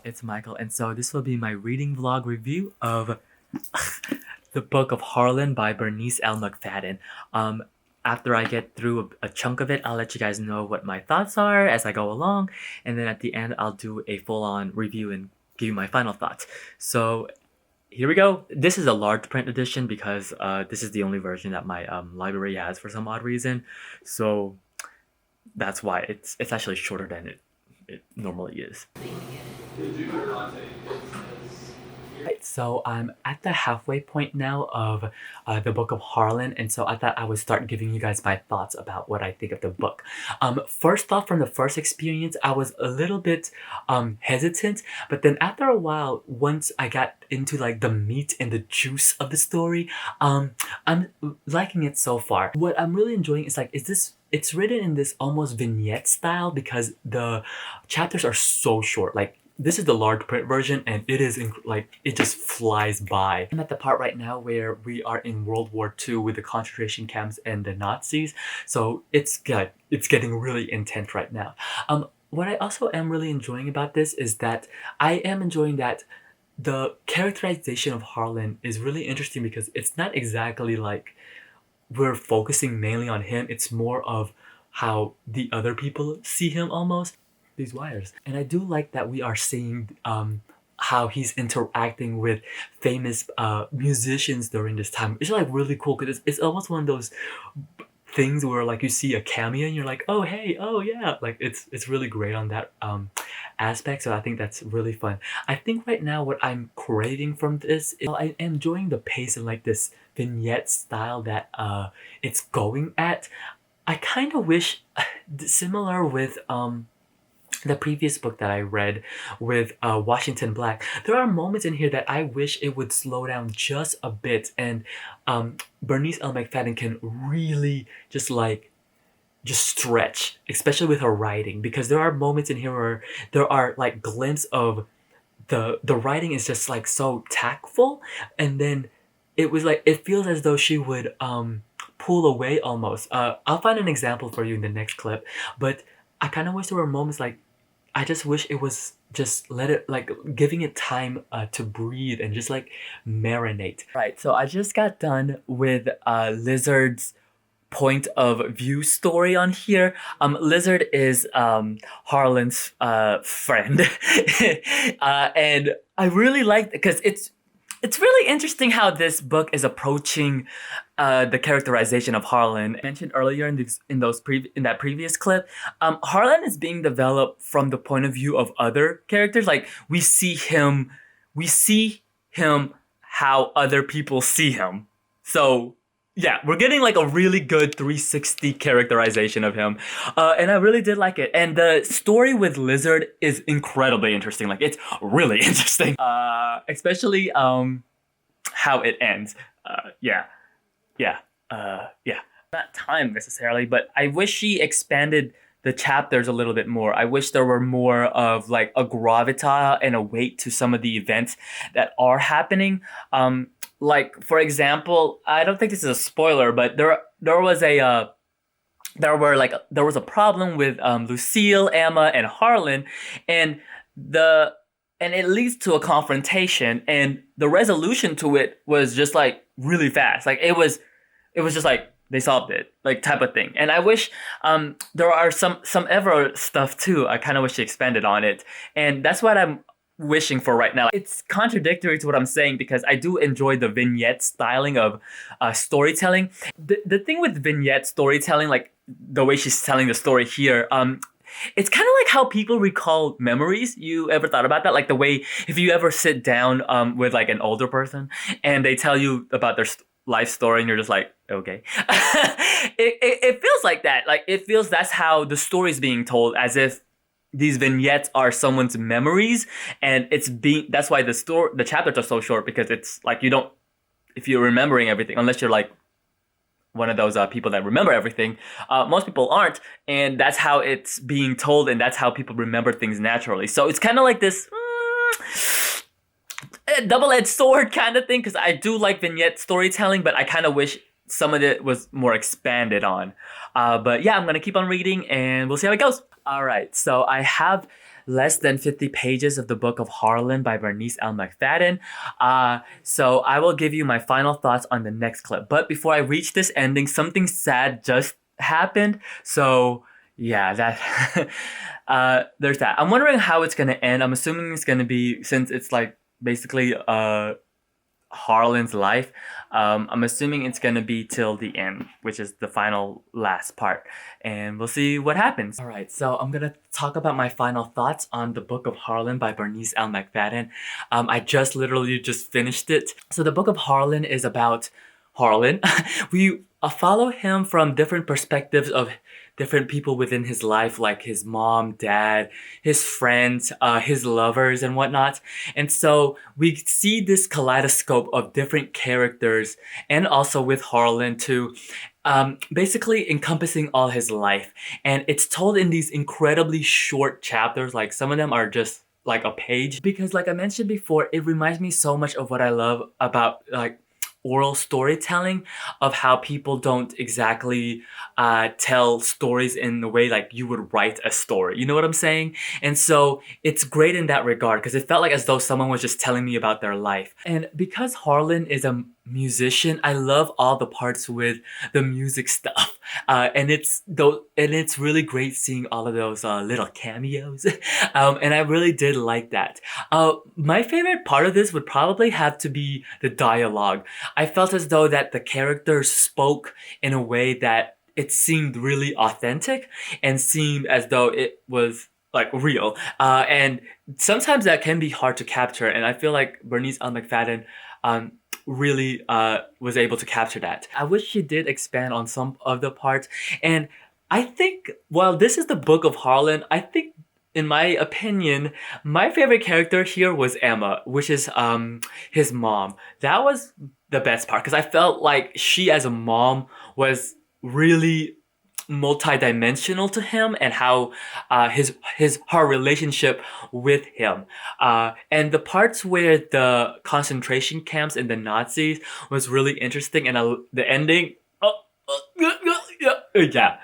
it's Michael, and so this will be my reading vlog review of the book of Harlan by Bernice McFadden. After I get through a chunk of it, I'll let you guys know what my thoughts are as I go along, and then at the end, I'll do a full-on review and give you my final thoughts. So here we go. This is a large print edition because this is the only version that my library has for some odd reason. So that's why it's actually shorter than it normally is. Right, so I'm at the halfway point now of the book of Harlan, and so I thought I would start giving you guys my thoughts about what I think of the book. First off, from the first experience, I was a little bit hesitant, but then after a while, once I got into like the meat and the juice of the story, I'm liking it so far. What I'm really enjoying is it's written in this almost vignette style because the chapters are so short. Like, this is the large print version, and it is it just flies by. I'm at the part right now where we are in World War II with the concentration camps and the Nazis, so it's good. It's getting really intense right now. What I also am really enjoying about this is that I am enjoying that the characterization of Harlan is really interesting because it's not exactly like we're focusing mainly on him. It's more of how the other people see him almost. These wires. And I do like that we are seeing how he's interacting with famous musicians during this time. It's like really cool because it's almost one of those things where like you see a cameo and you're like, oh hey, oh yeah, like it's really great on that aspect. So I think that's really fun. I think right now what I'm craving from this is I'm enjoying the pace and like this vignette style that it's going at. I kind of wish similar with the previous book that I read with Washington Black, there are moments in here that I wish it would slow down just a bit, and Bernice McFadden can really just stretch, especially with her writing, because there are moments in here where there are like glimpses of the writing is just like so tactful, and then it was like it feels as though she would pull away almost. I'll find an example for you in the next clip, but I kind of wish there were moments like I just wish it was just let it like giving it time to breathe and just like marinate. Right, so I just got done with Lizard's point of view story on here. Lizard is Harlan's friend, and I really like because it's really interesting how this book is approaching the characterization of Harlan. I mentioned earlier in that previous clip, Harlan is being developed from the point of view of other characters. Like we see him how other people see him. So yeah, we're getting like a really good 360 characterization of him. And I really did like it. And the story with Lizard is incredibly interesting. Like, it's really interesting. Especially how it ends. Yeah. Not time necessarily, but I wish she expanded the chapters a little bit more. I wish there were more of like a gravitas and a weight to some of the events that are happening. Like, for example, I don't think this is a spoiler, but there was a problem with Lucille, Emma, and Harlan, and it leads to a confrontation, and the resolution to it was just like really fast. Like it was just like they solved it, like type of thing. And I wish there are some ever stuff too. I kind of wish they expanded on it, and that's what I'm wishing for right now. It's contradictory to what I'm saying because I do enjoy the vignette styling of storytelling. The thing with vignette storytelling, like the way she's telling the story here, it's kind of like how people recall memories. You ever thought about that? Like the way if you ever sit down with like an older person and they tell you about their life story and you're just like, okay. it feels like that. Like it feels that's how the story is being told, as if these vignettes are someone's memories, and that's why the chapters are so short, because it's like if you're remembering everything, unless you're like one of those people that remember everything, most people aren't, and that's how it's being told, and that's how people remember things naturally. So it's kind of like this double-edged sword kind of thing, because I do like vignette storytelling, but I kind of wish some of it was more expanded on. But yeah, I'm gonna keep on reading and we'll see how it goes. All right, so I have less than 50 pages of the book of Harlan by Bernice McFadden. So I will give you my final thoughts on the next clip. But before I reach this ending, something sad just happened. So yeah, that there's that. I'm wondering how it's gonna end. I'm assuming it's gonna be, since it's like basically Harlan's life. I'm assuming it's gonna be till the end, which is the final last part, and we'll see what happens. All right, so I'm gonna talk about my final thoughts on the Book of Harlan by Bernice McFadden. I just literally just finished it. So the Book of Harlan is about Harlan. We follow him from different perspectives of different people within his life, like his mom, dad, his friends, his lovers, and whatnot. And so we see this kaleidoscope of different characters, and also with Harlan too, basically encompassing all his life. And it's told in these incredibly short chapters, like some of them are just like a page. Because like I mentioned before, it reminds me so much of what I love about like oral storytelling, of how people don't exactly tell stories in the way like you would write a story. You know what I'm saying? And so it's great in that regard, because it felt like as though someone was just telling me about their life. And because Harlan is a musician, I love all the parts with the music stuff. And it's really great seeing all of those little cameos. And I really did like that. My favorite part of this would probably have to be the dialogue. I felt as though that the characters spoke in a way that it seemed really authentic and seemed as though it was like real. And sometimes that can be hard to capture, and I feel like Bernice McFadden really was able to capture that. I wish she did expand on some of the parts, and I think while this is the Book of Harlan, I think in my opinion, my favorite character here was Emma, which is his mom. That was the best part, because I felt like she as a mom was really multi-dimensional to him, and how her relationship with him, and the parts where the concentration camps and the Nazis was really interesting, and the ending, yeah,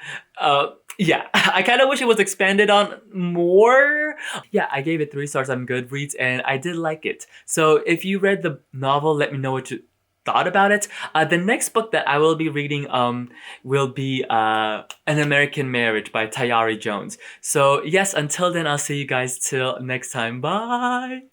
yeah, I kind of wish it was expanded on more. Yeah, I gave it 3 stars on Goodreads, and I did like it. So if you read the novel, let me know what you thought about it. The next book that I will be reading will be An American Marriage by Tayari Jones. So yes, until then, I'll see you guys till next time. Bye!